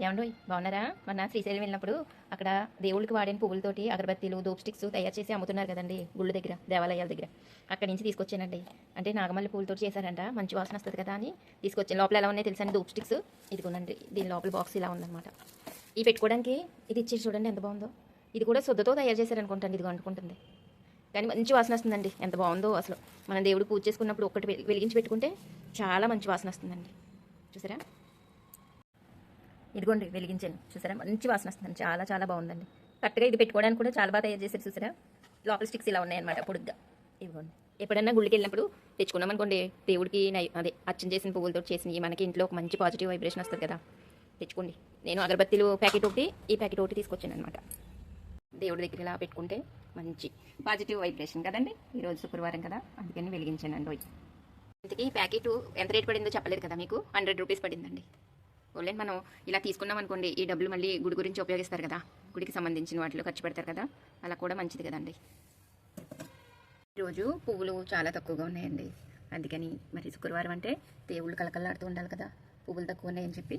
ఏమండో బాగున్నారా? మొన్న శ్రీశైలం వెళ్ళినప్పుడు అక్కడ దేవుడికి వాడిన పువ్వులతోటి అగరబత్తీలు ధూప్ స్టిక్స్ తయారు చేసి అమ్ముతున్నారు కదండి గుళ్ళ దగ్గర, దేవాలయాల దగ్గర. అక్కడి నుంచి తీసుకొచ్చానండి. అంటే నాగమల్లి పూలతో చేశారంట, మంచి వాసన వస్తుంది కదా అని తీసుకొచ్చాను. లోపల ఎలా ఉన్నాయి తెలుసండి ధూప్ స్టిక్స్? ఇదిగోనండి, దీని లోపల బాక్స్ ఇలా ఉందన్నమాట. ఇవి పెట్టుకోవడానికి ఇది ఇచ్చేసి చూడండి ఎంత బాగుందో. ఇది కూడా శుద్ధతో తయారు చేశారనుకుంటాను, ఇదిగో అనుకుంటుంది. కానీ మంచి వాసన వస్తుందండి, ఎంత బాగుందో అసలు. మనం దేవుడు పూజ చేసుకున్నప్పుడు ఒక్కటి వెలిగించి పెట్టుకుంటే చాలా మంచి వాసన వస్తుందండి. చూసారా? ఇదిగోండి వెలిగించాను, చూసారా? మంచి వాసన వస్తుందండి, చాలా చాలా బాగుందండి. కరెక్ట్గా ఇది పెట్టుకోవడానికి కూడా చాలా బాగా తయారు చేశారు. చూసారా? లోపల స్టిక్స్ ఇలా ఉన్నాయన్నమాట పొడుగ్గా. ఇదిగోండి, ఎప్పుడన్నా గుళ్ళకి వెళ్ళినప్పుడు తెచ్చుకున్నాం అనుకోండి, దేవుడికి అదే అర్చన చేసిన పువ్వులతో చేసినవి మనకి ఇంట్లో ఒక మంచి పాజిటివ్ వైబ్రేషన్ వస్తుంది కదా, తెచ్చుకోండి. నేను అగరబత్తీలు ప్యాకెట్ ఒకటి, ఈ ప్యాకెట్ ఒకటి తీసుకొచ్చాను అనమాట. దేవుడి దగ్గర ఇలా పెట్టుకుంటే మంచి పాజిటివ్ వైబ్రేషన్ కదండి. ఈరోజు శుక్రవారం కదా, అందుకని వెలిగించానండి. ఇంతకీ ఈ ప్యాకెట్ ఎంత రేట్ పడిందో చెప్పలేదు కదా మీకు. 100 రూపీస్ పడిందండి. ఓన్లీ మనం ఇలా తీసుకున్నాం అనుకోండి, ఈ డబ్బులు మళ్ళీ గుడి గురించి ఉపయోగిస్తారు కదా, గుడికి సంబంధించిన వాటిలో ఖర్చు పెడతారు కదా, అలా కూడా మంచిది కదండి. ఈరోజు పువ్వులు చాలా తక్కువగా ఉన్నాయండి, అందుకని మరి శుక్రవారం అంటే దేవుళ్ళు కలకల్లాడుతూ ఉండాలి కదా, పువ్వులు తక్కువ ఉన్నాయని చెప్పి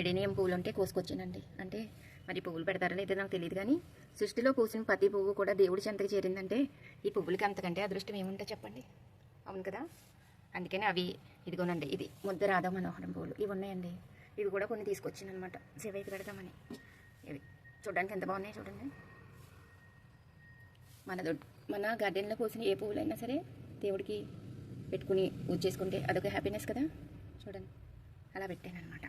ఎడేనియం పువ్వులు ఉంటే కోసుకొచ్చానండి. అంటే మరి పువ్వులు పెడతారో లేదో నాకు తెలియదు, కానీ సృష్టిలో పూసిన ప్రతి పువ్వు కూడా దేవుడి చెంతకి చేరిందంటే ఈ పువ్వులకి అంతకంటే అదృష్టం ఏముంటో చెప్పండి. అవును కదా? అందుకని అవి ఇదిగోనండి, ఇది ముద్ద రాధా మనోహరం పువ్వులు ఇవి ఉన్నాయండి. ఇవి కూడా కొన్ని తీసుకొచ్చాను అనమాట, సేవైకి పెడదామని. ఇవి చూడడానికి ఎంత బాగున్నాయి చూడండి. మన గార్డెన్లో పూసిన ఏ పువ్వులైనా సరే దేవుడికి పెట్టుకుని పూజ చేసుకుంటే అదొక హ్యాపీనెస్ కదా. చూడండి, అలా పెట్టాను అనమాట.